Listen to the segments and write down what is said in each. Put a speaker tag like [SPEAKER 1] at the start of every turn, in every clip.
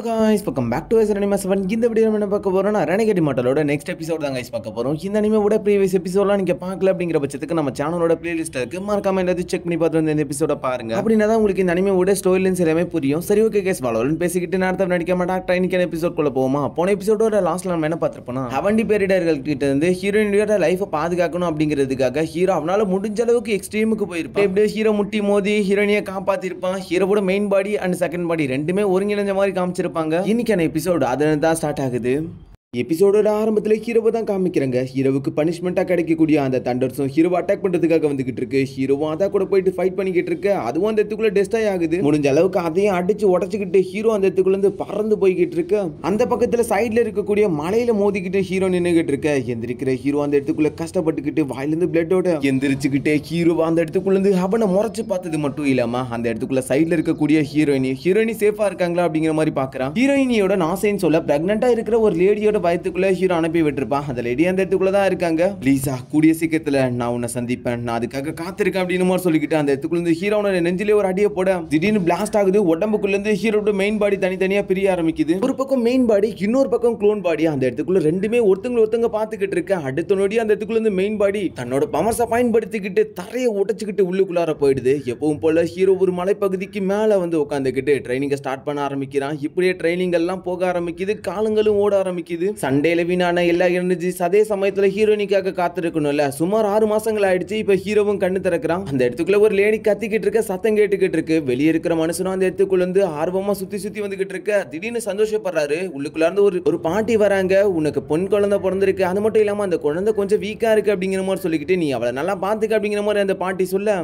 [SPEAKER 1] guys, welcome back to us Anime 7. இந்த வீடியோல என்ன பார்க்க போறோம்னா ரெனகேட் மாடலோட நெக்ஸ்ட் எபிசோட் தான் गाइस பார்க்க போறோம். இந்த அனிமேவோட ப்ரீவியஸ் எபிசோட்லாம் நீங்க பார்க்கல அப்படிங்கற பட்சத்துக்கு நம்ம சேனலோட பிளேலிஸ்ட்ல இருக்கு. மறக்காம எல்லாத்தையும் செக் பண்ணி பார்த்து இந்த எபிசோட பாருங்க. அப்படினா தான் உங்களுக்கு இந்த அனிமேவோட ஸ்டோரி லைன்ஸ் எல்லாமே புரியும். சரி ஓகே गाइस, வாலோலன் பேசிக்கிட்டு நேரத்தை நடிக்காம டாக்டர் இன்னைக்கு எபிசோட் குள்ள போவோமா? போன எபிசோடோட லாஸ்ட்ல நம்ம என்ன பார்த்திருப்போம்? அவண்டி பேரிடர்கள் கிட்ட இருந்து ஹீரோயினோட லைஃபை பாதுகாக்கணும் அப்படிங்கிறதுக்காக ஹீரோ அவனால முடிஞ்ச அளவுக்கு எக்ஸ்ட்ரீமுக்கு போயிருப்பான். இப்படியே ஹீரோ முட்டி மோதி ஹீரோயினியை காப்பாத்திருப்பான். ஹீரோவோட மெயின் பாடி அண்ட் செகண்ட் பாடி ரெண்டுமே ஒருங்கிணைஞ்ச மாதிரி காமிச்சிருப்பாங்க. இன்னைக்கான எபிசோட் அதுல தான் ஸ்டார்ட் ஆகுது. எபிசோடோட ஆரம்பத்தில் ஹீரோவை தான் காமிக்கிறாங்க. ஹீரோவுக்கு பனிஷ்மெண்ட்டாக கிடைக்கக்கூடிய அந்த தண்டர்ஸும் ஹீரோவை அட்டாக் பண்ணுறதுக்காக வந்துகிட்டு இருக்கு. ஹீரோவும் அதை கூட போயிட்டு ஃபைட் பண்ணிக்கிட்டு இருக்கு. அதுவும் அந்த இடத்துக்குள்ள டெஸ்டாய் ஆகுது. முடிஞ்ச அளவுக்கு அதையும் அடிச்சு உடச்சிக்கிட்டு ஹீரோ அந்த இடத்துக்குள்ள பறந்து போய்கிட்டு இருக்கு. அந்த பக்கத்தில் சைடில் இருக்கக்கூடிய மலையில மோதிக்கிட்டு ஹீரோ நின்றுகிட்டு இருக்க. எந்திரிக்கிற ஹீரோ அந்த இடத்துக்குள்ள கஷ்டப்பட்டுக்கிட்டு வாயிலிருந்து பிளட்டோட எந்திரிச்சுக்கிட்டே ஹீரோ அந்த இடத்துக்குள்ள அவனை முறைச்சு பார்த்தது மட்டும் இல்லாம அந்த இடத்துக்குள்ள சைடில் இருக்கக்கூடிய ஹீரோயினி சேஃபா இருக்காங்களா அப்படிங்கிற மாதிரி பாக்குறான். ஹீரோயினியோட நாசைன்னு சொல்ல பிரெக்னெண்டா இருக்கிற ஒரு லேடியோட பயத்துக்குள்ள ஹீரோ அனுப்பி விட்டுருப்பான். அந்த லேடி அந்த இடத்துக்குள்ள தான் இருக்காங்க. ப்ளீஸா கூடிய சீக்கிரத்துல நான் உன்னை சந்திப்பேன், நான் அதுக்காக காத்திருக்கேன் அப்படின்னு மாதிரி சொல்லிக்கிட்டு அந்த இடத்துக்குள்ள இருந்து ஹீரோனோட நெஞ்சிலே ஒரு அடியை போட திடீர்னு பிளாஸ்ட் ஆகுது. உடம்புக்குள்ள இருந்து ஹீரோட மெயின் பாடி தனித்தனியா பிரிய ஆரம்பிக்குது. ஒரு பக்கம் மெயின் பாடி, இன்னொரு பக்கம் க்ளோன் பாடி. அந்த இடத்துக்குள்ள ரெண்டுமே ஒருத்தங்க பார்த்துக்கிட்டு இருக்கு. அடுத்த நொடி அந்த இடத்துக்குள்ள இருந்து மெயின் பாடி தன்னோட பவர்ஸை பயன்படுத்திக்கிட்டு தரையை உடைச்சுக்கிட்டு உள்ளுக்குள்ளார போயிடுது. எப்பவும் போல ஹீரோ ஒரு மலைப்பகுதிக்கு மேல வந்து உட்காந்துக்கிட்டு ட்ரைனிங்கை ஸ்டார்ட் பண்ண ஆரம்பிக்கிறான். இப்படியே ட்ரைனிங் எல்லாம் போக ஆரம்பிக்குது. காலங்களும் ஓட ஆரம்பிக்குது. சண்டேல வீணான எல்லா எனர்ஜிஸ் அதே சமயத்துல ஹீரோயினிக்காக காத்திருக்கணும்ல. சுமார் 6 மாசங்கள் ஆயிடுச்சு. இப்ப ஹீரோவும் கண்ணு திறக்கிறான். அந்த இடத்துக்குள்ள ஒரு லேடி கத்திக்கிட்டு இருக்க, சத்தம் கேட்டுக்கிட்டு இருக்கு. வெளியே இருக்கிற மனுஷனும் அந்த இடத்துக்குள்ள இருந்து ஆர்வமா சுத்தி வந்துகிட்டு இருக்க. திடீர்னு சந்தோஷப்படுறாரு. உள்ளுக்குள்ள இருந்து ஒரு பாட்டி வராங்க. உனக்கு பொன் குழந்தை பிறந்திருக்கு, அது மட்டும் இல்லாம அந்த குழந்தை கொஞ்சம் வீக்கா இருக்கு அப்படிங்கிற மாதிரி சொல்லிக்கிட்டு நீ அவளை நல்லா பாத்துக்க அப்படிங்கிற மாதிரி அந்த பாட்டி சொல்ல,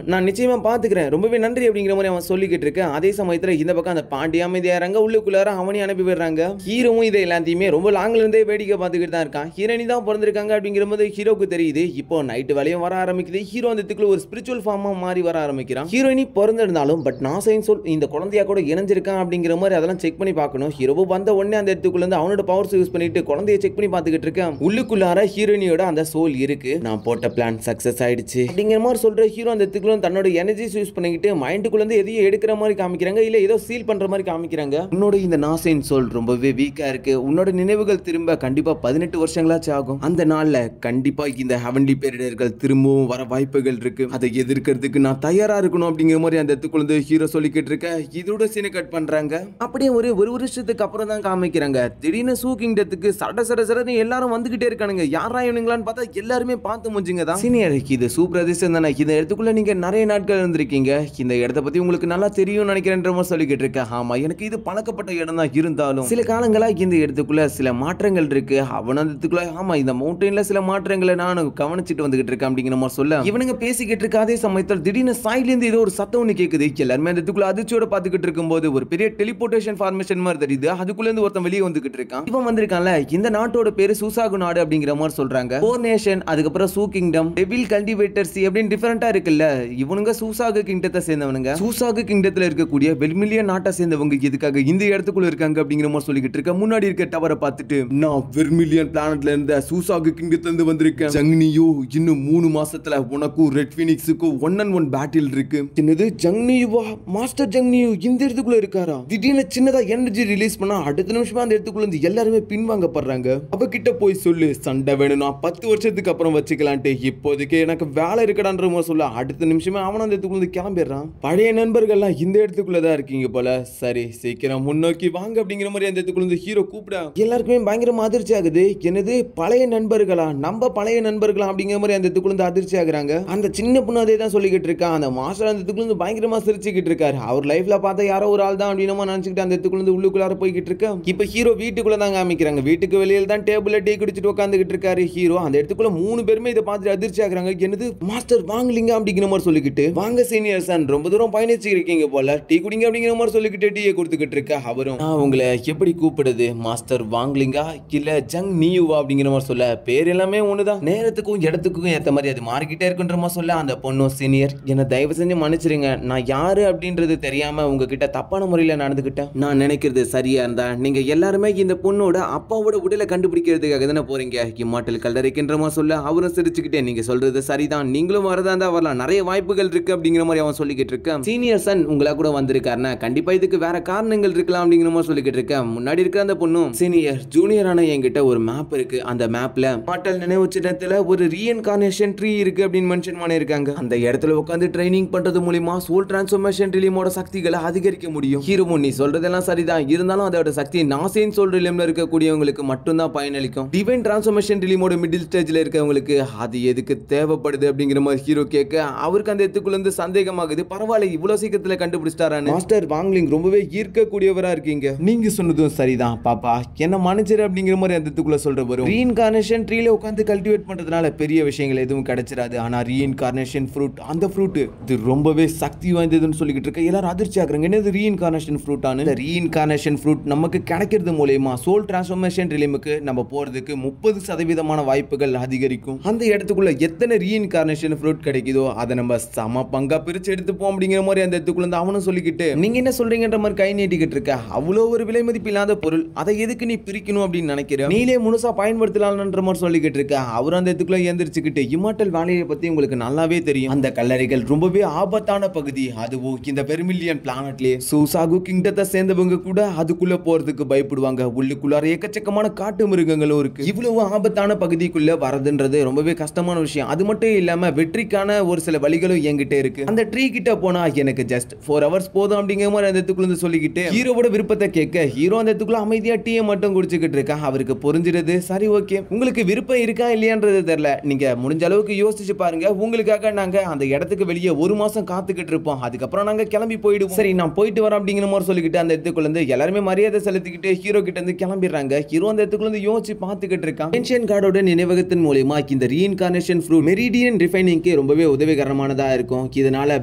[SPEAKER 1] நான் நிச்சயமா பாத்துக்கிறேன், ரொம்பவே நன்றி அப்படிங்கிற மாதிரி அவன் சொல்லிக்கிட்டு இருக்க. அதே சமயத்துல இந்த பக்கம் அந்த பாட்டி அமைதியாறாங்க. உள்ளுக்குள்ளார அவனையும் அனுப்பி விடுறாங்க. ஹீரோவும் இதை எல்லாத்தையுமே ரொம்ப லாங்ல இருந்தே வேடிக்கை பார்த்துக்கிட்டு தான் இருக்கான். ஹீரோயினி தான் பிறந்திருக்காங்க அப்படிங்கிற போது ஹீரோக்கு தெரியுது. இப்போ நைட்டு வேலையும் வர ஆரம்பிக்குது. ஹீரோ அந்த இடத்துக்குள்ள ஒரு ஸ்பிரிச்சுவல் ஃபார்மா மாறி வர ஆரம்பிக்கிறான். ஹீரோயினி பிறந்திருந்தாலும் பட் நாசைன்னு சொல் இந்த குழந்தையா கூட இணைஞ்சிருக்கான் அப்படிங்கிற மாதிரி அதெல்லாம் செக் பண்ணி பார்க்கணும். ஹீரோவு வந்த உடனே அந்த இடத்துக்குள்ள இருந்து அவனோட பவர்ஸ் யூஸ் பண்ணிட்டு குழந்தையை செக் பண்ணி பார்த்துக்கிட்டு இருக்கேன். உள்ளுக்குள்ளார ஹீரோயினியோட அந்த சோல் இருக்கு. நான் போட்ட பிளான் சக்சஸ் ஆயிடுச்சு அப்படிங்கிற மாதிரி சொல்ற ஹீரோ அந்த இடத்துக்குள்ள தன்னோட எனர்ஜிஸ் யூஸ் பண்ணிக்கிட்டு மைண்டுக்குள்ள இருந்து எதையும் எடுக்கிற மாதிரி காமிக்கிறாங்க. இல்ல ஏதோ சீல் பண்ற மாதிரி காமிக்கிறாங்க. உன்னோட இந்த நாசைன் சோல் ரொம்பவே வீக்கா இருக்கு. உன்னோட நினைவுகள் திரும்ப கண்டிப்பா 18 வருஷங்களாச்சு ஆகும். அந்த நாள்ல கண்டிப்பா இந்த ஹெவன்லி பேரிடர்கள் திரும்பவும் வர வாய்ப்புகள் இருக்கு. அதை எதிர்க்கிறதுக்கு நான் தயாரா இருக்கணும் அப்படிங்கிற மாதிரி அந்த இடத்துக்குள்ள ஹீரோ சொல்லிக்கிட்டு இருக்க. இதோட சீனை கட் பண்றாங்க. அப்படியே ஒரு வருஷத்துக்கு அப்புறம் தான் காமிக்கிறாங்க. திடீர்னு சூ கிங்டத்துக்கு சட எல்லாரும் வந்துகிட்டே இருக்கானுங்க. யாரா இவனுங்களான்னு பார்த்தா எல்லாருமே பார்த்து முடிஞ்சுங்க தான். சீனியர், இது சூ பிரதேசம் தானே. இந்த இடத்துக்குள்ள நீங்க நிறைய நாட்கள் இருந்திருக்கீங்க. இந்த இடத்தை பத்தி உங்களுக்கு நல்லா தெரியும் நினைக்கிறேன்ற மாதிரி சொல்லிக்கிட்டு இருக்க. ஆமா, எனக்கு இது பழக்கப்பட்ட இடம் தான். இருந்தாலும் சில காலங்களா இந்த இடத்துக்குள்ள சில மாற்றங்கள் இருக்கு. அவனதுக்குள்ள ஆமா இந்த மவுண்டன்ல சில மாற்றங்களை நான் கவனிச்சிட்டு வந்துகிட்டு இருக்கேன் அப்படிங்கிற மாதிரி சொல்ல இவனுங்க பேசிக்கிட்டு இருக்க. அதே சமயத்தில் திடீர்னு சைட்ல இருந்து ஏதோ ஒரு சத்தம் ஒண்ணு கேக்குது. எல்லாருமே அந்த இடத்துக்குள்ள அதிர்ச்சியோட பாத்துக்கிட்டு இருக்கும்போது ஒரு பெரிய டெலிபோர்டேஷன் ஃபார்மேஷன் மாதிரி தெரியுது. அதுக்குள்ள இருந்து ஒருத்தன் வெளியே வந்துகிட்டு இருக்கான். இவன் வந்திருக்கான்ல, இந்த நாட்டோட பேரு சூசாகு நாடு அப்படிங்கிற மாதிரி சொல்றாங்க. ஃபோர் நேஷன், அதுக்கப்புறம் சூ கிங்டம், டெவில் கல்டிவேட்டர்ஸ் அப்படின்னு டிஃபரெண்டா இருக்குல்ல. இவனுங்க சூசாகு கிங்டத்தை சேர்ந்தவனுங்க. சூசாகு கிங்டத்துல இருக்கக்கூடிய வெர்மிலியன் நாட்டை சேர்ந்தவங்க எதுக்காக இந்த இடத்துக்குள்ள இருக்காங்க அப்படிங்கிற மாதிரி சொல்லிக்கிட்டு இருக்க. முன்னாடி இருக்க டவரை பார்த்துட்டு நான் வெர்மிலியன் பிளானட்ல இருந்த சூசாகு கிங்டத்துல இருந்து வந்திருக்கேன். ஜங்னியோ, இன்னும் 3 மாசத்துல உனக்கும் ரெட் ஃபீனிக்ஸுக்கும் 1-on-1 பேட்டில் இருக்கு. சின்னது ஜங்னியுவா, மாஸ்டர் ஜங்னியோ இந்த இடத்துக்குள்ள இருக்காரா? திடீர்னு சின்னதா எனர்ஜி ரிலீஸ் பண்ணா அடுத்த நிமிஷமா அந்த இடத்துக்குள்ள இருந்து எல்லாருமே பின்வாங்கப்படுறாங்க. அவகிட்ட போய் சொல்லு, சண்டை வேணும்னா 10 வருஷத்துக்கு அப்புறம் வச்சுக்கலான்ட்டு, இப்போதைக்கு எனக்கு வேலை இருக்கடான்ற மாதிரி சொல்ல அடுத்த நிமிஷமே அவன் அந்த இடத்துக்குள்ள இருந்து கிளம்பிடுறான். பழைய நண்பர்கள்லாம் இந்த இடத்துக்குள்ளதான் இருக்கீங்க போல, சரி சீக்கிரம் முன்னோக்கி வாங்க அப்படிங்கிற மாதிரி அந்த இடத்துக்குள்ள இருந்து ஹீரோ கூப்பிட எல்லாருக்குமே பயங்கரமா அதிர்ச்சி ஆகுது. என்னது பழைய நண்பர்களா, நம்ம பழைய நண்பர்களா அப்படிங்கிற மாதிரி அந்த இடத்துக்குள்ள அதிர்ச்சி ஆகுறாங்க. அந்த சின்ன பொண்ணு அதே தான் சொல்லிக்கிட்டு இருக்கா. அந்த மாஸ்டர் அந்த இடத்துக்குள்ள பயங்கரமா சிரிச்சுக்கிட்டு இருக்காரு. அவர் லைஃப்ல பார்த்தா யாரோ ஒரு ஆள் தான் அப்படின்னு நினைச்சுக்கிட்டு அந்த இடத்துக்குள்ள உள்ளுக்குள்ளார போய்கிட்டு இருக்க. இப்ப ஹீரோ வீட்டுக்குள்ள தான் காமிக்கிறாங்க. வீட்டுக்கு வெளியில தான் டேபிள்ல டீ குடிச்சிட்டு உட்காந்துக்கிட்டு இருக்காரு ஹீரோ. அந்த இடத்துக்குள்ள 3 பேருமே இதை பார்த்துட்டு அதிர்ச்சி ஆகுறாங்க. என்னது மாஸ்டர் வாங்கலீங்க அப்படிங்கிற மாதிரி சொல்லிக்கிட்டு, வாங்க சீனியர் சன், ரொம்ப தூரம் பயணிச்சு இருக்கீங்க போல, டீ குடிங்க அப்படிங்கிற மாதிரி சொல்லிக்கிட்டு டீயை கொடுத்துக்கிட்டு இருக்க. அவரும் நான் உங்களை எப்படி கூப்பிடுது மாஸ்டர் வாங்க வாங்லிங்கா இல்ல ஜங் நியூவா அப்படிங்கிற மாதிரி சொல்ல பேர் எல்லாமே ஒண்ணுதான், நேரத்துக்கும் இடத்துக்கும் ஏத்த மாதிரி அது மாறிக்கிட்டே இருக்குன்ற மாதிரி சொல்ல அந்த பொண்ணும் சீனியர் என்ன தயவு செஞ்சு மன்னிச்சிருங்க, நான் யாரு அப்படின்றது தெரியாம உங்ககிட்ட தப்பான முறையில நடந்துக்கிட்டேன். நான் நினைக்கிறது சரியா இருந்தா நீங்க எல்லாருமே இந்த பொண்ணோட அப்பாவோட உடலை கண்டுபிடிக்கிறதுக்காக தானே போறீங்க, இம்மார்டல் கல்லறைக்கின்ற மாதிரி சொல்ல அவரும் சிரிச்சுக்கிட்டே நீங்க சொல்றது சரிதான், நீங்களும் வரதா இருந்தா வரலாம், நிறைய வாய்ப்புகள் இருக்கு அப்படிங்கிற மாதிரி அவன் சொல்லிக்கிட்டு இருக்கான். சீனியர் சன் உங்களா கூட வந்திருக்காருன்னா கண்டிப்பா இதுக்கு வேற காரணங்கள் இருக்கலாம் அப்படிங்கிற மாதிரி சொல்லிக்கிட்டு இருக்கேன். முன்னாடி இருக்க அந்த பொண்ணும் சீனியர் ஜூனியரான என்கிட்ட ஒரு மேப் இருக்கு, அந்த மேப்ல மாட்டல் நினைவு சின்னத்துல ஒரு ரீஇன்கார்னேஷன் ட்ரீ இருக்கு அப்படின்னு மென்ஷன் பண்ணிருக்காங்க. அந்த இடத்துல உட்காந்து ட்ரைனிங் பண்றது மூலமா சோல் டிரான்ஸ்ஃபர்மேஷன் ரிலீமோட சக்திகளை அதிகரிக்க முடியும். ஹீரோ நீ சொல்றதெல்லாம் சரிதான், இருந்தாலும் அதோட சக்தி நாசேன் சோல் ரிலீம்ல இருக்கக்கூடியவங்களுக்கு மட்டும்தான் பயனளிக்கும். டிவைன் டிரான்ஸ்ஃபர்மேஷன் ரிலீமோட மிடில் ஸ்டேஜ்ல இருக்கவங்களுக்கு அது எதுக்கு தேவைப்படுது அப்படிங்கிற மாதிரி ஹீரோ கேட்க அவருக்கு அந்த இடத்துக்குள்ள இருந்து சந்தேகமாகுது. பரவாயில்ல இவ்வளவு சீக்கிரத்துல கண்டுபிடிச்சிட்டாரான்னு. மாஸ்டர் வாங்லிங் ரொம்பவே ஈர்க்கக்கூடியவரா இருக்கீங்க, நீங்க சொன்னதும் சரிதான் பாப்பா, என்ன மன்னிச்சிரு அப்படிங்கிற மாதிரி அந்த இடத்துக்குள்ள சொல்ற வரும். ரீஇன்கார்னேஷன் ட்ரீல உட்கார்ந்து கல்டிவேட் பண்றதுனால பெரிய விஷயங்கள் எதுவும் கிடைச்சிராது, ஆனா ரீஇன்கார்னேஷன் ஃப்ரூட் அந்த ஃப்ரூட் இது ரொம்பவே சக்தி வாய்ந்ததுன்னு சொல்லிக்கிட்டு இருக்க எல்லாரும் அதிர்ச்சி ஆகுறாங்க. என்னது ரீஇன்கார்னேஷன் ஃப்ரூட்டானு? இந்த ரீஇன்கார்னேஷன் ஃப்ரூட் நமக்கு கிடைக்கிறது மூலமா சோல் டிரான்ஸ்ஃபர்மேஷன் ரிலீமுக்கு நம்ம போறதுக்கு 30% வாய்ப்புகள் அதிகரிக்கும். அந்த இடத்துக்குள்ள எத்தனை ரீஇன்கார்னேஷன் ஃப்ரூட் கிடைக்குதோ அதை நம்ம சம பங்கா பிரிச்சு எடுத்துப்போம் அப்படிங்கிற மாதிரி அந்த இடத்துக்குள்ள இருந்து அவனும் சொல்லிக்கிட்டு நீங்க என்ன சொல்றீங்கன்ற மாதிரி கை நீட்டிக்கிட்டு இருக்க, அவ்வளோ ஒரு விலை மதிப்பு இல்லாத பொருள் அதை எதுக்கு நீ பிரிக்கணும் அப்படின்னு நினைக்கிறேன், நீலே முழுசா பயன்படுத்தலாம்ன்ற மாதிரி சொல்லிக்கிட்டு இருக்க. அவர் அந்த இடத்துக்குள்ள எந்திரிச்சுக்கிட்டு இம்மார்டல் வேலையை பத்தி உங்களுக்கு நல்லாவே தெரியும், அந்த கல்லறைகள் ரொம்பவே ஆபத்தான பகுதி, அதுவும் இந்த பெர்மில்லியன் பிளானட்லயே சூசாகு கிங்டத்தை சேர்ந்தவங்க கூட அதுக்குள்ள போறதுக்கு பயப்படுவாங்க, உள்ளுக்குள்ளார எக்கச்சக்கமான காட்டு மிருகங்களும் இருக்கு, இவ்வளவு ஆபத்தான பகுதிக்குள்ள வரதுன்றது ரொம்பவே கஷ்டமான விஷயம். அது மட்டும் இல்லாம வெற்றிக்கான ஒரு சில வழிகளும் என்கிட்ட இருக்கு, அந்த ட்ரீ கிட்ட போனா எனக்கு ஜஸ்ட் 4 hours போதும் அப்படிங்கிற மாதிரி அந்த இடத்துக்குள்ள சொல்லிக்கிட்டு ஹீரோவோட விருப்பத்தை கேட்க ஹீரோ அந்த இடத்துக்குள்ள அமைதியா டீயை மட்டும் குடிச்சுக்கிட்டு இருக்கா. அவருக்கு புரிஞ்சிருது சரி ஓகே உங்களுக்கு விருப்பம் இருக்கா இல்லையான்றது தெரியல, நீங்க முடிஞ்ச அளவுக்கு யோசிச்சு பாருங்க, உங்களுக்காக நாங்க அந்த இடத்துக்கு வெளியே 1 மாசம் காத்துக்கிட்டு இருப்போம், அதுக்கப்புறம் நாங்க கிளம்பி போயிடுவோம், சரி நான் போயிட்டு வரேன் அப்படிங்கிற மாதிரி சொல்லிக்கிட்டு அந்த இடத்துக்குள்ள இருந்து எல்லாருமே மரியாதை செலுத்திக்கிட்டு ஹீரோ கிட்ட இருந்து கிளம்பிடுறாங்க. ஹீரோ அந்த இடத்துக்குள்ள இருந்து யோசிச்சு பார்த்துக்கிட்டு இருக்கான். ஏன்ஷியன் காடோட நினைவகத்தின் மூலமா இந்த ரீஇன்கார்னேஷன் ஃப்ரூட் மெரிடியன் ரிஃபைனிங்க்கு ரொம்பவே உதவிகரமானதா இருக்கும், இதனால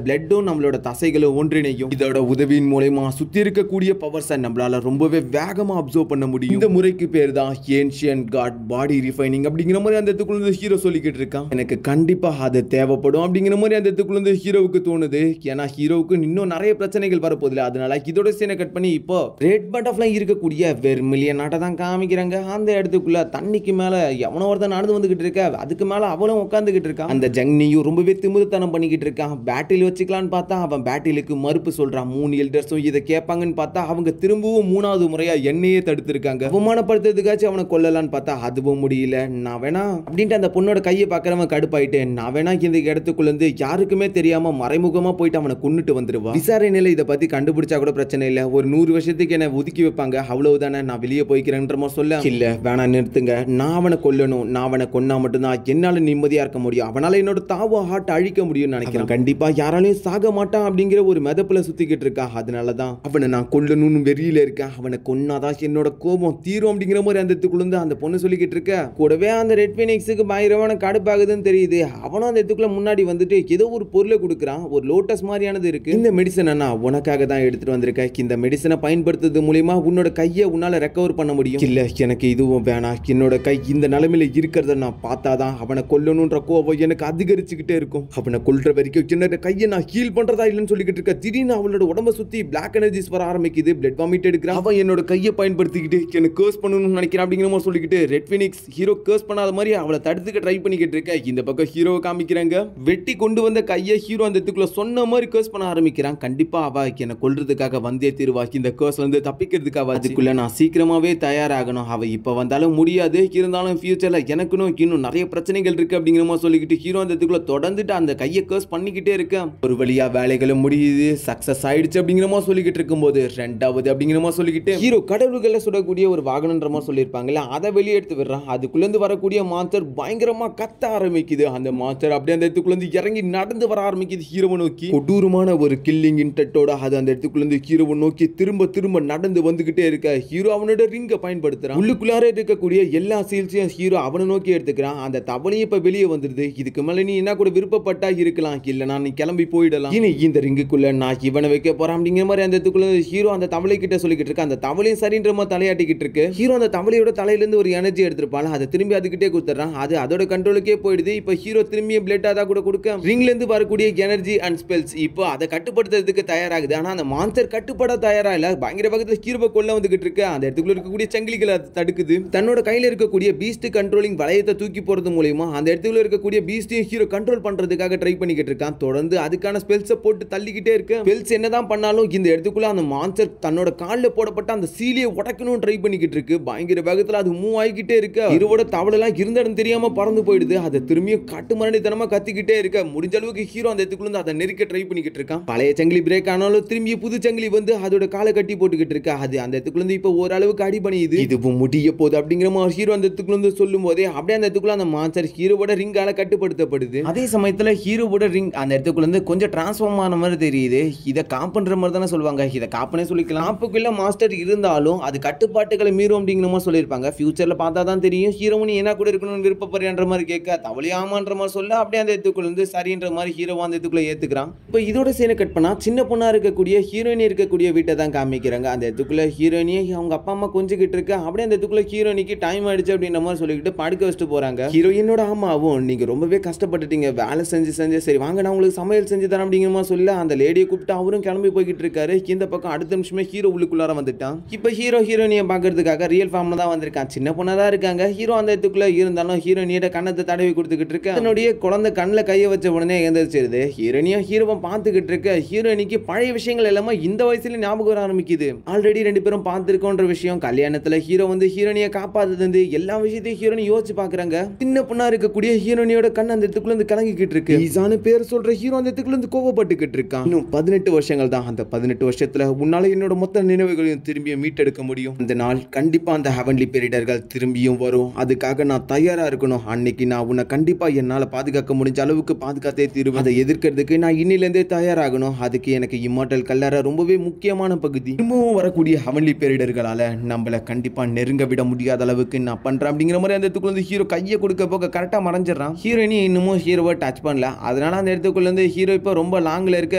[SPEAKER 1] பிளட்டும் நம்மளோட தசைகளும் ஒன்றிணையும், இதோட உதவியின் மூலமா சுத்தி இருக்கக்கூடிய பவர்ஸை நம்மளால ரொம்பவே வேகமா அப்சர்வ் பண்ண முடியும். இந்த முறைக்கு பேர் தான் ஏன்ஷியன் காட் பாடி ரிஃபைனிங் அப்படிங்கிற மாதிரி அந்த இடத்துக்குள்ள இருந்து ஹீரோ சொல்லிக்கிட்டு இருக்கான். எனக்கு கண்டிப்பா அது தேவைப்படும் அப்படிங்கிற மாதிரி அந்த இடத்துக்குள்ள இருந்து ஹீரோவுக்கு தோணுது. ஏன்னா ஹீரோவுக்கு இன்னும் நிறைய பிரச்சனைகள் வரப்போகுது, அதனால இதோட சீனை கட் பண்ணி இப்போ ரெட் பட்டர்ஃப்ளை இருக்கக்கூடிய வெர்மிலியன் நாட்டை தான் காமிக்கிறாங்க. அந்த இடத்துக்குள்ள தண்ணிக்கு மேல எவனோ ஒருத்தன் நடந்து வந்துகிட்டு இருக்க, அதுக்கு மேல அவளும் உட்காந்துக்கிட்டு இருக்கான். அந்த ஜங்னியும் ரொம்பவே திமிருத்தனம் பண்ணிக்கிட்டு இருக்கான். பேட்டில் வச்சுக்கலான்னு பார்த்தா அவன் பேட்டிலுக்கு மறுப்பு சொல்றான். 3 எல்டர்ஸும் இதை கேட்பாங்கன்னு பார்த்தா அவங்க திரும்பவும் 3வது முறையா என்னையே தடுத்திருக்காங்க. அவமானப்படுத்துறதுக்காச்சும் அவனை கொல்லலான்னு பார்த்தா அதுவும் முடியல. நான் வேணா அப்படின்ட்டு அந்த பொண்ணோட கையை பார்க்கறவன் கடுப்பாயிட்டு நான் வேணா இந்த இடத்துக்குள்ள இருந்து யாருக்குமே தெரியாம மறைமுகமா போயிட்டு அவனை கொன்னுட்டு வந்துருவா. விசாரணையில இதை பத்தி கண்டுபிடிச்சா கூட பிரச்சனை இல்ல, ஒரு 100 வருஷத்துக்கு என்ன ஒதுக்கி வைப்பாங்க, அவ்வளவுதானே, நான் வெளியே போய்க்கிறேன்ற மாதிரி சொல்ல இல்ல வேணா நிறுத்துங்க, நான் அவனை கொல்லணும், நான் அவனை கொன்னா மட்டும்தான் என்னால நிம்மதியா இருக்க முடியும், அவனால என்னோட தாவோ ஹார்ட் அழிக்க முடியும்னு நினைக்கிறேன், கண்டிப்பா யாராலையும் சாக மாட்டான் அப்படிங்கிற ஒரு மெதப்புல சுத்திக்கிட்டு இருக்கா, அதனாலதான் அவனை நான் கொல்லணும்னு வெறியில இருக்கேன், அவனை கொன்னாதான் என்னோட கோபம் தீரும் அப்படிங்கிற மாதிரி அந்த இடத்துக்குள்ள அந்த பொண்ணு சொல்லிக்கிட்டு இருக்க. கூடவே அந்த ரெட் ஃபீனிக்ஸுக்கு பயங்கரமான கடுப்பாகுதுன்னு தெரியுது. அவனும் அந்த இடத்துக்குள்ள முன்னாடி வந்துட்டு ஏதோ ஒரு பொருளை கொடுக்குறான், ஒரு லோட்டஸ் மாதிரியானது இருக்கு, இந்த மெடிசன் அண்ணா உனக்காக தான் எடுத்துட்டு வந்திருக்கேன், இந்த மெடிசனை பயன்படுத்துறது மூலியமா உன்னோட கையை உன்னால ரெக்கவர் பண்ண முடியும், இல்ல எனக்கு இதுவும் வேணாம், என்னோட கை இந்த நிலைமையில இருக்கிறத நான் பார்த்தாதான் அவனை கொல்லணும்ன்ற கோபம் எனக்கு அதிகரிச்சுக்கிட்டே இருக்கும், அவனை கொல்ற வரைக்கும் என்னோட கையை நான் ஹீல் பண்றதா இல்லைன்னு சொல்லிக்கிட்டு இருக்க. திடீர்னு அவளோட உடம்ப சுத்தி பிளாக் எனர்ஜிஸ் வர ஆரம்பிக்குது, பிளட் வாமிட் எடுக்கிறான், அவன் என்னோட கையை பயன்படுத்திக்கிட்டு எனக்கு கர்ஸ் பண்ணணும்னு நினைக்கிறான் அப்படிங்கிற மாதிரி சொல்லிக்கிட்டு ரெட் ஃபீனிக்ஸ் ஹீரோ கர்ஸ் பண்ணாத மாதிரி அவளை தடுத்துக்க ட்ரை பண்ணிக்கிட்டு இருக்க. இந்த பக்கம் ஹீரோவை காமிக்கிறாங்க, வெட்டி கொண்டு வந்த கையை ஹீரோ அந்த இடத்துக்குள்ள சொன்ன மாதிரி கர்ஸ் பண்ண ஆரம்பிக்கிறான். கண்டிப்பா அவ என்னை கொல்றதுக்காக வந்தே தீருவா, இந்த கர்ஸ்ல இருந்து தப்பிக்கிறதுக்காக, அதுக்குள்ள நான் சீக்கிரமாவே தயாராகணும், அவ இப்ப வந்தாலும் முடியாது, இருந்தாலும் ஃபியூச்சர்ல எனக்குன்னு இன்னும் நிறைய பிரச்சனைகள் இருக்கு அப்படிங்கிற மாதிரி சொல்லிக்கிட்டு ஹீரோ அந்த இடத்துக்குள்ள தொடர்ந்துட்டு அந்த கையை கர்ஸ் பண்ணிக்கிட்டே இருக்க. ஒரு வழியா வேலைகளும் முடியுது, சக்சஸ் ஆயிடுச்சு அப்படிங்கிற மாதிரி சொல்லிக்கிட்டு இருக்கும்போது 2வது அப்படிங்கிற மாதிரி சொல்லிக்கிட்டு ஹீரோ கடவுள்களை சுடக்கூடிய ஒரு வாகனன்ற மாதிரி சொல்லியிருப்பாங்கல்ல, அதை வெளியே எடுத்து விடுறான். அதுக்குள்ள இருந்து வரக்கூடிய மான்ஸ்டர் பயங்கரமா கத்த ஆரம்பிக்குது. அந்த மான்ஸ்டர் அப்படியே அந்த இடத்துக்குள்ள இருந்து இறங்கி நடந்து வர ஆரம்பிக்குது ஹீரோவை நோக்கி. கொடூரமான ஒரு கில்லிங் இன்டென்ட்டோட அது அந்த இடத்துக்குள்ள இருந்து ஹீரோவை நோக்கி திரும்ப திரும்ப நடந்து வந்துகிட்டே இருக்க. ஹீரோ அவனோட ரிங்கை பயன்படுத்துறான். உள்ளுக்குள்ளார இருக்கக்கூடிய எல்லா சீல்ஸையும் ஹீரோ அவனை நோக்கி எடுத்துக்கிறான். அந்த தவளையும் இப்ப வெளியே வந்துருது. இதுக்கு மேல நீ என்ன கூட விருப்பப்பட்டா இருக்கலாம், இல்லனா நீ கிளம்பி போயிடலாம், இனி இந்த ரிங்குக்குள்ள நான் இவனை வைக்க போறேன் அப்படிங்கிற மாதிரி அந்த இடத்துக்குள்ள ஹீரோ அந்த தவளை கிட்ட சொல்லிக்கிட்டு இருக்க. அந்த தவளையும் சரின்ற மாதிரி தலையாட்டிக்கிட்டு இருக்க. இருக்கு. ஹீரோ அந்த தவளையோட தலையில இருந்து ஒரு எனர்ஜி எடுத்துப்பான், அதை திரும்பி அதுக்கிட்டே கொடுத்துறான். அது அதோட கண்ட்ரோலுக்கே போயிடுது. இப்போ ஹீரோ திரும்பி பிளட் அதா கூட கொடுக்க ரிங்ல இருந்து வரக்கூடிய எனர்ஜி அண்ட் ஸ்பெல்ஸ் இப்போ அதை கட்டுப்படுத்துறதுக்கு தயாராகுது. ஆனா அந்த மான்ஸ்டர் கட்டுப்பட தயாரா இல்ல. பயங்கர பக்கத்துல ஹீரோவை கொல்ல வந்துகிட்டு இருக்கு. அந்த இடத்துக்குள்ள இருக்கக்கூடிய சங்கிலிகளை தடுக்குது. தன்னோட கையில இருக்கக்கூடிய பீஸ்ட் கண்ட்ரோலிங் வளையத்தை தூக்கி போறது மூலமா அந்த இடத்துக்குள்ள இருக்கக்கூடிய பீஸ்டையும் ஹீரோ கண்ட்ரோல் பண்றதுக்காக ட்ரை பண்ணிக்கிட்டு இருக்கான். தொடர்ந்து அதுக்கான ஸ்பெல்ஸை போட்டு தள்ளிக்கிட்டே இருக்கு. ஸ்பெல்ஸ் என்னதான் பண்ணாலும் இந்த இடத்துக்குள்ள அந்த மான்ஸ்டர் தன்னோட காலில் போடப்பட்ட அந்த சீலியை உடைக்கணும் ட்ரை பண்ணிக்கிட்டு இருக்கு. பயங்கர வேகத்துல அது மூவ் ஆகிக்கிட்டே இருக்கு. ஹீரோவோட தவளெல்லாம் இருந்த இடம் தெரியாம பறந்து போயிடுது. அதை திரும்பியும் காட்டு மரணித்தனமா கத்திக்கிட்டே இருக்க முடிஞ்ச அளவுக்கு ஹீரோ அந்த இடத்துக்குள்ள அதை நெருக்க ட்ரை பண்ணிக்கிட்டு இருக்கான். பழைய சங்கிலி பிரேக் ஆனாலும் திரும்பி புது சங்கிலி வந்து அதோட காலை கட்டி போட்டுக்கிட்டு இருக்கு. அது அந்த இடத்துக்குள்ள இப்போ ஓரளவுக்கு அடி பண்ணியுது. இதுவும் முடிய போகுது அப்படிங்கிற மாதிரி ஹீரோ அந்த இடத்துக்குள்ள சொல்லும் போதே அப்படியே அந்த இடத்துக்குள்ள அந்த மான்ஸ்டர் ஹீரோவோட ரிங்கால கட்டுப்படுத்தப்படுது. அதே சமயத்துல ஹீரோவோட ரிங் அந்த இடத்துக்குள்ள கொஞ்சம் டிரான்ஸ்ஃபார்ம் ஆன மாதிரி தெரியுது. இதை காப்புன்ற மாதிரி தானே சொல்லுவாங்க. இதை காப்புனே சொல்லிக்கலாம். காப்புக்குள்ள மாஸ்டர் இருந்தாலும் அது கட்டுப்பாட்டுகளை மீறும் அப்படிங்கிற மாதிரி சொல்லியிருப்பாங்க. ஃபியூச்சர்ல பார்த்தா தான் தெரியும். ஹீரோனி என்ன கூட இருக்கணும்னு விருப்பப்படுற மாதிரி கேட்க தவளையாமான்ற மாதிரி சொல்ல அப்படியே அந்த இடத்துக்குள்ள சரின்ற மாதிரி ஹீரோ அந்த இடத்துக்குள்ள ஏத்துக்கிறான். இப்போ இதோட சீனை கட் பண்ணா சின்ன பொண்ணா இருக்கக்கூடிய ஹீரோயினி இருக்கக்கூடிய வீட்டை தான் காமிக்கிறாங்க. அந்த இடத்துக்குள்ள ஹீரோயினியை அவங்க அப்பா அம்மா கொஞ்சிக்கிட்டு இருக்கு. அப்படியே அந்த இடத்துக்குள்ள ஹீரோனிக்கு டைம் ஆயிடுச்சு அப்படின்ற மாதிரி சொல்லிக்கிட்டு படுக்க வச்சுட்டு போறாங்க. ஹீரோயினோட அம்மாவும் நீங்க ரொம்பவே கஷ்டப்பட்டுட்டீங்க, வேலை செஞ்சு சரி வாங்க நான் உங்களுக்கு சமையல் செஞ்சு தரேன் அப்படிங்கிற மாதிரி சொல்ல அந்த லேடியை கூப்பிட்டு அவரும் கிளம்பி போய்கிட்டு இருக்காரு. இந்த பக்கம் அடுத்த நிமிஷமே ஹீரோ உள்ளுக்குள்ளார வந்துட்டான். இப்போ ஹீரோயினியை பாக்குறதுக்காக ரியல் ஃபார்ம்ல தான் வந்திருக்கான். சின்ன பொண்ணா தான் இருக்காங்க. ஹீரோ அந்த இடத்துக்குள்ள இருந்தாலும் ஹீரோயினியோட கண்ணத்தை தடவி கொடுத்துக்கிட்டு இருக்கு. அதனுடைய குழந்தை கண்ணில் கையை வச்ச உடனே எந்திரிச்சிருது. ஹீரோனியும் ஹீரோவை பார்த்துக்கிட்டு இருக்க ஹீரோயினிக்கு பழைய விஷயங்கள் எல்லாமே இந்த வயசுல ஞாபகம் வர ஆரம்பிக்குது. ஆல்ரெடி ரெண்டு பேரும் பார்த்திருக்கோன்ற விஷயம், கல்யாணத்துல ஹீரோ வந்து ஹீரோனியை காப்பாத்துது, எல்லா விஷயத்தையும் ஹீரோனி யோசிச்சு பாக்குறாங்க. சின்ன பொண்ணா இருக்கக்கூடிய ஹீரோனியோட கண் அந்த இடத்துக்குள்ள இருந்து கலங்கிக்கிட்டு இருக்கு. ஈசான பேர் சொல்ற ஹீரோ அந்த இடத்துக்குள்ள இருந்து கோவப்பட்டுக்கிட்டு இருக்கான். இன்னும் 18 வருஷங்கள் தான். அந்த 18 வருஷத்துல உன்னால என்னோட மொத்த நினைவுகளையும் திரும்பியும் மீட்டெடுக்க முடியும். இந்த நாள் கண்டிப்பா அந்த ஹெவன்லி பீரியடர்கள் திரும்பியும் வரும். அதுக்காக நான் தயாரா இருக்கணும். அன்னைக்கு நான் உன்னை கண்டிப்பா என்னால பாதுகாக்க முடிஞ்ச அளவுக்கு பாதுகாத்தே தீருவேன். அதை எதிர்க்கிறதுக்கு நான் இன்னிலிருந்தே தயாராகணும். அதுக்கு எனக்கு இம்மார்டல் கல்லறை ரொம்பவே முக்கியமான பகுதி. திரும்பவும் வரக்கூடிய ஹெவன்லி பீரியடர்களால நம்மள கண்டிப்பா நெருங்க விட முடியாத அளவுக்கு நான் பண்றேன் அப்படிங்கிற மாதிரி அந்த இடத்துக்குள்ள ஹீரோ கையை கொடுக்க போக கரெக்டா மறைஞ்சிடறான். ஹீரோயினி இன்னமும் ஹீரோவை டச் பண்ணல. அதனால அந்த இடத்துக்குள்ள இருந்து ஹீரோ இப்போ ரொம்ப லாங்ல இருக்க.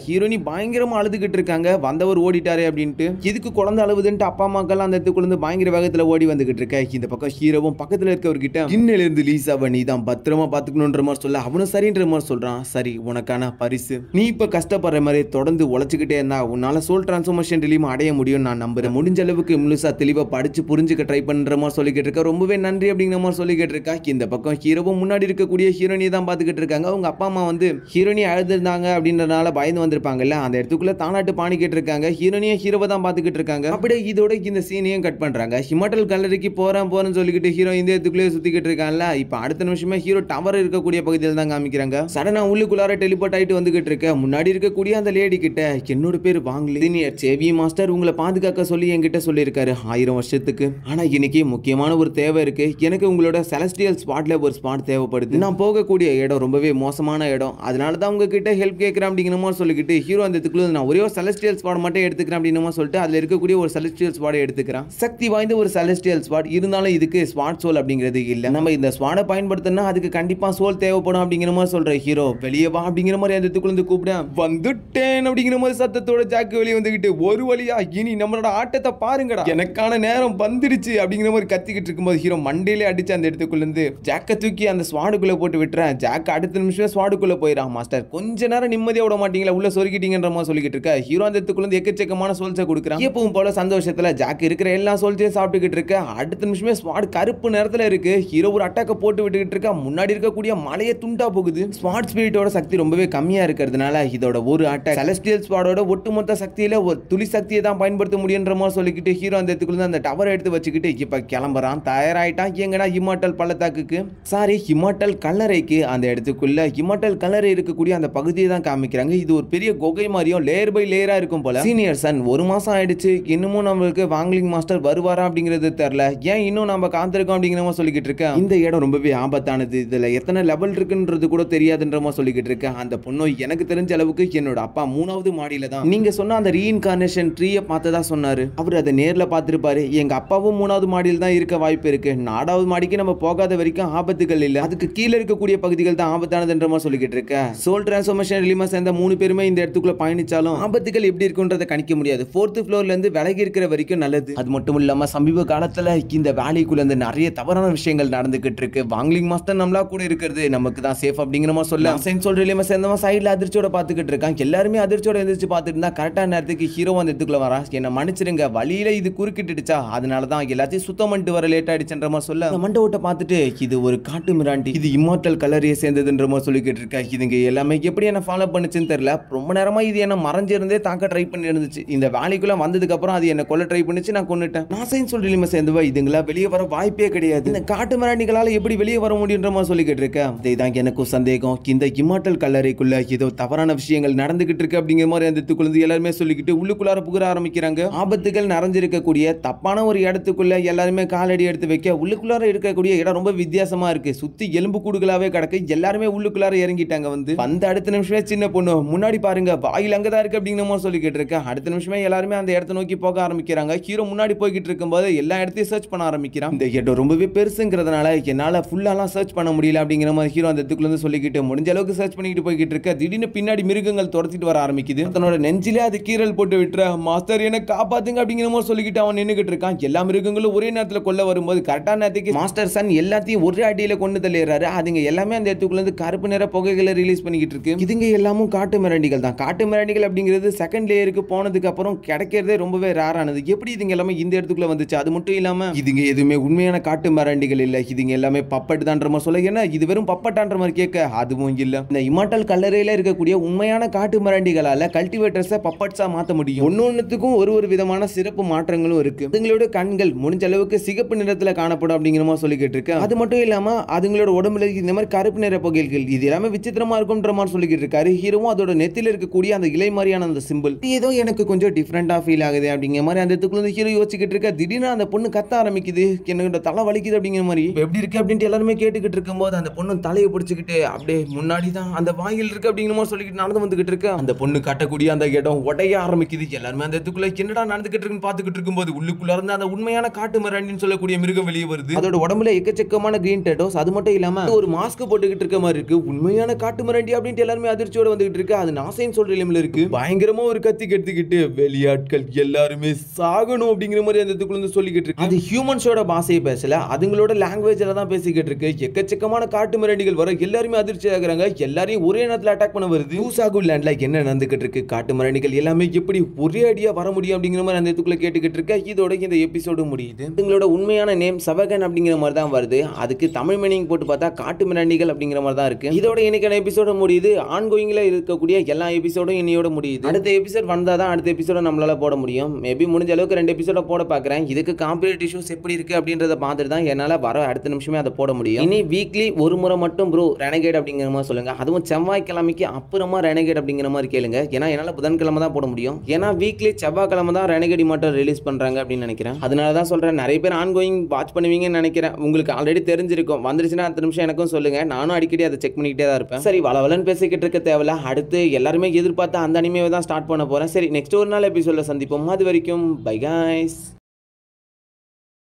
[SPEAKER 1] ஹீரோயினி பயங்கரமா அழுதுகிட்டு இருக்காங்க. வந்தவர் ஓடிட்டாரே அப்படின்ட்டு. இதுக்கு குழந்தை அழுவுதுன்ட்டு அப்பா அம்மாக்கள் அந்த இடத்துக்குள்ள இருந்து பயங்கர வேகத்துல ஓடி வந்துகிட்டு இருக்க. இந்த பக்கம் ஹீரோவும் பக்கத்துல இருக்கவர்கிட்ட இன்னில இருந்து லீசாவை நீ தான் பத்திரமா பாத்துக்கணும்ன்ற மாதிரி சொல்ல அவனும் சரின்ற மாதிரி சொல்றான். சரி உனக்கான பரிசு, நீ இப்ப கஷ்டப்படுற மாதிரி தொடர்ந்து உழைச்சுக்கிட்டே இருந்தா உன்னால சோல் டிரான்ஸ்ஃபர்மேஷன் ரிலீம் அடைய முடியும் நான் நம்புறேன். முடிஞ்ச அளவுக்கு முழுசா தெளிவா படிச்சு புரிஞ்சுக்க ட்ரை பண்ற மாதிரி சொல்லிக்கிட்டு இருக்க. ரொம்பவே நன்றி அப்படிங்கிற மாதிரி சொல்லிக்கிட்டு இருக்கா. இந்த பக்கம் ஹீரோவும் முன்னாடி இருக்கக்கூடிய ஹீரோனியை தான் பாத்துக்கிட்டு இருக்காங்க. அவங்க அப்பா அம்மா வந்து ஹீரோனி அழுதுருந்தாங்க அப்படின்றனால பயந்து வந்திருப்பாங்கல்ல. அந்த இடத்துக்குள்ள தானாட்டு பாணிக்கிட்டு இருக்காங்க. ஹீரோனியை ஹீரோவை தான் பாத்துக்கிட்டு இருக்காங்க. அப்படியே இதோட இந்த சீனையும் கட் பண்றாங்க. இம்மார்டல் கல்லறைக்கு போறேன்னு சொல்லிக்கிட்டு ஹீரோ இந்த இடத்துக்குள்ளே சுத்திக்கிட்டு இருக்கான்ல. இப்ப அடுத்த நிமிஷமே ஹீரோ டவர் இருக்கக்கூடிய பகுதியில் தான் காமிக்கிறாங்க. சடனா உள்ளுக்குள்ளார டெலிபோர்ட் ஆயிட்டு வந்துகிட்டு இருக்க. முன்னாடி இருக்கக்கூடிய அந்த லேடி கிட்ட என்னோட பேர் வாங்கலி, சீனியர் சேவி மாஸ்டர் உங்களை பாதுகாக்க சொல்லி என்கிட்ட சொல்லியிருக்காரு 1000 வருஷத்துக்கு. ஆனா இன்னைக்கு முக்கியமான ஒரு தேவை இருக்கு. எனக்கு உங்களோட செலஸ்டியல் ஸ்பாட்ல ஒரு ஸ்பாட் தேவைப்படுது. நான் போகக்கூடிய இடம் ரொம்பவே மோசமான இடம். அதனால தான் உங்ககிட்ட ஹெல்ப் கேட்கிறேன் அப்படிங்கிற மாதிரி சொல்லிக்கிட்டு ஹீரோ அந்த இடத்துக்குள்ள நான் ஒரே ஒரு செலஸ்டியல் ஸ்பாட் மட்டும் எடுத்துக்கிறேன் அப்படிங்கிற மாதிரி சொல்லிட்டு அதுல இருக்கக்கூடிய ஒரு செலஸ்டியல் ஸ்பாட் எடுத்துக்கிறான். சக்தி வாய்ந்த ஒரு செலஸ்டியல் ஸ்பாட் இருந்தாலும் இதுக்கு ஸ்பாட் சோல் அப்படிங்கிறது இல்ல. நம்ம இந்த ஸ்பாடை பயன்படுத்தினா அதுக்கு கண்டிப்பா சோல் தேவைப்படும் அப்படிங்கிற மாதிரி சொல்ற ஹீரோ வெளியே வா அப்படிங்கிற மாதிரி அந்த இடத்துக்குள்ள கூப்பிட வந்துட்டேன் அப்படிங்கிற மாதிரி சத்தத்தோட ஜாக்கு வெளியே வந்துகிட்டு ஒரு வழியா இனி நம்மளோட ஆட்டத்தை பாருங்கடா, எனக்கான நேரம் வந்துருச்சு அப்படிங்கிற மாதிரி கத்திக்கிட்டு இருக்கும்போது ஹீரோ மண்டையிலே அடிச்சு அந்த இடத்துக்குள்ள இருந்து ஜாக்கை தூக்கி அந்த ஸ்வாடுக்குள்ள போட்டு விட்டுறேன். ஜாக் அடுத்த நிமிஷம் ஸ்வாடுக்குள்ள போயிடான். மாஸ்டர் கொஞ்ச நேரம் நிம்மதியா விட மாட்டீங்களா, உள்ள சொருக்கிட்டீங்கன்ற மாதிரி சொல்லிக்கிட்டு இருக்க. ஹீரோ அந்த இடத்துக்குள்ள இருந்து எக்கச்சக்கமான சோல்ஸை கொடுக்குறான். எப்பவும் போல சந்தோஷத்துல ஜாக் இருக்கிற எல்லா சோல்ஸையும் சாப்பிட்டுக்கிட்டு இருக்க. அடுத்த நிமிஷமே ஸ்வாட் கருப்பு நேரத்துல இருக்கு. ஹீரோ ஒரு அட்டாக்க போட்டு விட்டுக்கிட்டு இருக்கா. முன்னாடி இருக்கக்கூடிய மலையை துண்டா போகுது. ஸ்வாட் ஸ்பிரிட்டோட சக்தி ரொம்பவே கம்மியா இருக்கிறதுனால இதோட ஒரு அட்டாக் செலஸ்டியல் ஸ்வாடோட ஒட்டுமொத்த சக்தியில ஒரு துளி சக்தியை தான் பயன்படுத்த முடியுன்ற மாதிரி சொல்லிக்கிட்டு ஹீரோ அந்த இடத்துக்குள்ள அந்த டவர் எடுத்து வச்சுக்கிட்டு இப்ப கிளம்புறான். தயாராயிட்டான். எங்கடா இம்மார்டல் பள்ளத்தாக்குக்கு, சாரி இம்மார்டல் கல்லறைக்கு. அந்த இடத்துக்குள்ள இம்மார்டல் கல்லறை இருக்கக்கூடிய அந்த பகுதியை தான் காமிக்கிறாங்க. இது ஒரு பெரிய குகை மாதிரியும் லேயர் பை லேயரா இருக்கும் போல. சீனியர் சன் 1 மாசம் ஆயிடுச்சு, இன்னமும் நம்மளுக்கு வாங்லிங் மாஸ்டர் வருவாரா அப்படிங்கிறது தெரியல. ஏன் இன்னும் நம்ம காத்திருக்கோம் அப்படிங்கிற மாதிரி சொல்லிக்கிட்டு இருக்கேன். இந்த இடம் ரொம்பவே ஆபத்தானது, இதுல எத்தனை லெவல் இருக்குன்றது கூட தெரியாதுன்ற மாதிரி சொல்லிக்கிட்டு இருக்கேன். அந்த பொண்ணு எனக்கு தெரிஞ்ச அளவுக்கு என்னோட அப்பா 3வது மாடியில தான் நீங்க சொன்ன அந்த ரீஇன்கார்னேஷன் ட்ரீயை பார்த்ததா சொன்னாரு. அவர் அதை நேர்ல பார்த்திருப்பாரு. எங்க அப்பாவும் 3வது மாடியில் தான் இருக்க வாய்ப்பு இருக்கு. 4வது மாடிக்கு நம்ம போகாத வரைக்கும் ஆபத்துகள் இல்ல, அதுக்கு கீழே இருக்கக்கூடிய பகுதிகள் தான் ஆபத்தானதுன்ற மாதிரி சொல்லிக்கிட்டு இருக்க. சோல் டிரான்ஸ்ஃபர்மேஷன் ரிலீமா சேர்ந்த 3 பேருமே இந்த இடத்துக்குள்ள பயணிச்சாலும் ஆபத்துகள் எப்படி இருக்குன்றதை கணிக்க முடியாது. 4th ஃப்ளோர்ல இருந்து விலகி இருக்கிற வரைக்கும் நல்லது. அது மட்டும் இல்லாம இல்லாம சமீப காலத்துல இந்த வேலைக்குள்ள இந்த நிறைய தவறான விஷயங்கள் நடந்துகிட்டு இருக்கு. வாங்லிங் மாஸ்டர் நம்மளா கூட இருக்கிறது நமக்கு தான் சேஃப் அப்படிங்கிற மாதிரி சொல்ல சொல்லிமா சேர்ந்தவன் சைட்ல அதிர்ச்சியோட பாத்துக்கிட்டு இருக்கான். எல்லாருமே அதிர்ச்சியோட எந்திரிச்சு பார்த்துட்டு இருந்தா கரெக்டான நேரத்துக்கு ஹீரோ அந்த இடத்துக்குள்ள வரா. என்ன மன்னிச்சிருங்க, வழியில இது குறுக்கிட்டுடுச்சா, அதனாலதான் எல்லாத்தையும் சுத்தம் பண்ணிட்டு வர லேட் ஆயிடுச்சுன்ற மாதிரி சொல்ல மண்டை ஓட்ட பார்த்துட்டு இது ஒரு காட்டு மிராண்டி, இது இம்மார்டல் கலரையே சேர்ந்ததுன்ற மாதிரி சொல்லிக்கிட்டு இருக்கா. இதுங்க எல்லாமே எப்படி என்ன ஃபாலோ பண்ணுச்சுன்னு தெரியல. ரொம்ப நேரமா இது என்ன மறைஞ்சிருந்தே தாக்க ட்ரை பண்ணி இருந்துச்சு. இந்த வேலைக்குள்ள வந்ததுக்கு அப்புறம் அது என்ன கொல்ல ட்ரை பண்ணிச்சு, நான் கொன்னுட்டேன். நாசைன்னு சொல்லிமா சேர்ந்தவ இதுங்களா வெளியே வர வாய்ப்பே கிடையாது. இந்த காட்டு மிராண்டிகளால எப்படி வெளியே வர முடியுன்ற மாதிரி சொல்லிக்கிட்டு இருக்கேன். இதுதான் எனக்கும் சந்தேகம். இந்த இம்மார்டல் கல்லறைக்குள்ள ஏதோ தவறான விஷயங்கள் நடந்துகிட்டு இருக்கு அப்படிங்கிற மாதிரி அந்த இடத்துக்குள்ள எல்லாருமே சொல்லிக்கிட்டு உள்ளுக்குள்ளார புகர ஆரம்பிக்கிறாங்க. ஆபத்துகள் நிறைஞ்சிருக்கக்கூடிய தப்பான ஒரு இடத்துக்குள்ள எல்லாருமே காலடி எடுத்து வைக்க உள்ளுக்குள்ளார இருக்கக்கூடிய இடம் ரொம்ப வித்தியாசமா இருக்கு. சுத்தி எலும்பு கூடுகளாவே கிடக்கு. எல்லாருமே உள்ளுக்குள்ளார இறங்கிட்டாங்க. வந்த அடுத்த நிமிஷமே சின்ன பொண்ணு முன்னாடி பாருங்க வாயில் அங்கதான் இருக்கு அப்படிங்கிற மாதிரி சொல்லிக்கிட்டு இருக்கேன். அடுத்த நிமிஷமே எல்லாருமே அந்த இடத்தை நோக்கி போக ஆரம்பிக்கிறாங்க. ஹீரோ முன்னாடி போய்கிட்டு இருக்கும்போது எல்லா இடத்தையும் சர்ச் பண்ண ஆரம்பிக்கிறான். இந்த இடம் ரொம்பவே பெருசுங்கிறதுனால என்னால ஃபுல்லாலாம் சர்ச் பண்ண முடியல அப்படிங்கிற மாதிரி ஹீரோ அந்த இடத்துக்குள்ள இருந்து சொல்லிக்கிட்டு முடிஞ்ச அளவுக்கு சர்ச் பண்ணிட்டு போய்கிட்டு இருக்க. திடீர்னு பின்னாடி மிருகங்கள் துரத்திட்டு வர ஆரம்பிக்குது. தன்னோட நெஞ்சிலே அது கீரல் போட்டு விட்டுற மாஸ்டர் என்ன காப்பாத்துங்க அப்படிங்கிற மாதிரி சொல்லிக்கிட்டு அவன் நின்னுகிட்டு இருக்கான். எல்லா மிருகங்களும் ஒரே நேரத்துல கொல்ல வரும்போது கரெக்டான நேரத்துக்கு மாஸ்டர் சன் எல்லாத்தையும் ஒரே அடியில கொண்டு தள்ளிடுறாரு. அதுங்க எல்லாமே அந்த இடத்துக்குள்ள இருந்து கருப்பு நிற புகைகளை ரிலீஸ் பண்ணிக்கிட்டு இருக்கு. இதுங்க எல்லாமும் காட்டு மிராண்டிகள் தான். காட்டு மிராண்டிகள் அப்படிங்கிறது செகண்ட் லேயருக்கு போனதுக்கு அப்புறம் கிடைக்கிறதே ரொம்பவே ரேரானது. எப்படி இதுங்க எல்லாமே இந்த இடத்துக்குள்ள வந்துச்சு? அது மட்டும் இல்லாம இதுங்க எதுவுமே உண்மையான காட்டு மிராண்டிகள் இல்ல. இதுங்க எல்லாமே பப்பட் தான்ற மாதிரி சொல்ல, ஏன்னா இது வெறும் பப்பட்டான்ற மாதிரி கேட்க அதுவும் இல்ல. இந்த இம்மார்டல் கல்லறையில இருக்கக்கூடிய உண்மையான காட்டு மிராண்டிகளால கல்டிவேட்டர்ஸை பப்பட்ஸா மாத்த முடியும். ஒன்னொன்னுத்துக்கும் ஒரு விதமான சிறப்பு மாற்றங்களும் இருக்கு. அதுங்களோட கண்கள் முடிஞ்ச அளவுக்கு சிகப்பு நிறத்துல காணப்படும் அப்படிங்கிற மாதிரி சொல்லிக்கிட்டு இருக்கு. அது மட்டும் இல்லாம அதுங்களோட உடம்புல இந்த மாதிரி கருப்பு நிற புகைகள் இது எல்லாமே விசித்திரமா இருக்கும்ன்ற மாதிரி சொல்லிக்கிட்டு இருக்காரு. ஹீரோவும் அதோட நெத்தில இருக்கக்கூடிய அந்த இலை மாதிரியான அந்த சிம்பிள் ஏதோ எனக்கு கொஞ்சம் டிஃபரெண்டா ஃபீல் ஆகுது அப்படிங்கிற மாதிரி அந்த இடத்துக்குள்ள ஹீரோ யோசிச்சுக்கிட்டு இருக்க. திடீர்னு அந்த பொண்ணு கத்த ஆரம்பிக்குது, என்னோட தலை வலிக்குது அப்படிங்கிற மாதிரி. எப்படி இருக்கு அப்படின்ட்டு எல்லாருமே கேட்டுக்கிட்டு இருக்கும்போது அந்த பொண்ணு தலையை பிடிச்சிக்கிட்டு அப்படியே முன்னாடி தான் அந்த வாயில் இருக்கு அப்படிங்கிற மாதிரி சொல்லிக்கிட்டு நடந்து வந்துகிட்டு இருக்கு. அந்த பொண்ணு கட்டக்கூடிய அந்த இடம் உடைய ஆரம்பிக்குது. எல்லாருமே அந்த இடத்துக்குள்ள என்னடா நடந்துகிட்டு இருக்குன்னு பாத்துக்கிட்டு இருக்கும்போது உள்ளுக்குள்ள இருந்து அந்த உண்மையான காட்டு மிராண்டின்னு சொல்லக்கூடிய மிருகம் வெளியே வருது. அதோட உடம்புல எக்கச்சக்கமான கிரீன் டேட்டோஸ், அது மட்டும் இல்லாம ஒரு மாஸ்க் போட்டுக்கிட்டு இருக்க மாதிரி இருக்கு. உண்மையான காட்டு மிராண்டி அப்படின்ட்டு எல்லாருமே அதிர்ச்சியோட வந்துகிட்டு இருக்கு. அது நாசைன்னு சொல்ற நிலைமையில இருக்கு. பயங்கரமா ஒரு கத்தி கெடுத்துக்கிட்டு வெளியாட்கள் எல்லாருமே சாகணும் அப்படிங்கிற மாதிரி அந்த இடத்துக்குள்ள இருந்து சொல்லிக்கிட்டு இருக்கு. அது ஹியூமன்ஸோட பாஷையை பேசல, அதுங்களோட லாங்குவேஜ்ல தான் பேசிக்கிட்டு இருக்கு. எக்கச்சக்கமான காட்டு மிராண்டிகள் வர எல்லாருமே அதிர்ச்சி ஆகுறாங்க. எல்லாரையும் ஒரே நேரத்தில் அட்டாக் பண்ண வருது. யூசாகு லேண்ட்ல என்ன நடந்துகிட்டு இருக்கு, காட்டு மிராண்டிகள் எல்லாமே எப்படி ஒரே அடியா வர முடியும் அப்படிங்கிற மாதிரி அந்த இடத்துக்குள்ள கேட்டுக்கிட்டு இருக்க. இதோட இந்த எபிசோடு முடியுது. உங்களோட உண்மையான நேம் சவகன் அப்படிங்கிற மாதிரி தான் வருது. அதுக்கு தமிழ் மீனிங் போட்டு பார்த்தா காட்டு மிராண்டிகள் அப்படிங்கிற மாதிரி தான் இருக்கு. இதோட இன்னைக்கான எபிசோட முடியுது. ஆன்கோயிங்ல இருக்கக்கூடிய எல்லா எபிசோடும் இன்னையோட முடியுது. அடுத்த எபிசோட் வந்தாதான் அடுத்த எபிசோட நம்மளால போட முடியும். மேபி முடிஞ்ச அளவுக்கு 2 எபிசோட போட பாக்குறேன். இதுக்கு காம்படிட்டிவ் ஷோஸ் எப்படி இருக்கு அப்படின்றத பார்த்துட்டு தான் என்னால வர அடுத்த நிமிஷமே அதை போட முடியும். இனி வீக்லி ஒரு முறை மட்டும் ப்ரோ ரெனகேட் அப்படிங்கிற மாதிரி சொல்லுங்க. அதுவும் செவ்வாய்க்கிழமைக்கு அப்புறமா ரெனகேட் அப்படிங்கிற மாதிரி கேளுங்க. ஏன்னா என்னால புதன்கிழமை தான் போட முடியும். ஏன்னா வீக்லி செவ்வாய்க்கிழமை தான் ரெனகேட் மட்டும் ரிலீஸ் பண்றாங்க அப்படின்னு நினைக்கிறேன். அதனால தான் சொல்றேன். நிறைய பேர் ஆன்கோயிங் வாட்ச் பண்ணுவீங்கன்னு நினைக்கிறேன். உங்களுக்கு ஆல்ரெடி தெரிஞ்சிருக்கும். வந்துருச்சுன்னா அடுத்த நிமிஷம் எனக்கும் சொல்லுங்க. நானும் அடிக்கடி அதை செக் பண்ணிக்கிட்டே தான் இருப்பேன். சரி, வளவலன்னு பேசிக்கிட்டு இருக்க தேவையில்ல. அடுத்து எல்லாருமே எதிர்பார்த்து அந்த அனிமேவை தான் ஸ்டார்ட் பண்ண போறேன். சரி, நெக்ஸ்ட் ஒரு நாள் எபிசோட்ல சந்திப்போம். அது வரைக்கும் பை गाइस.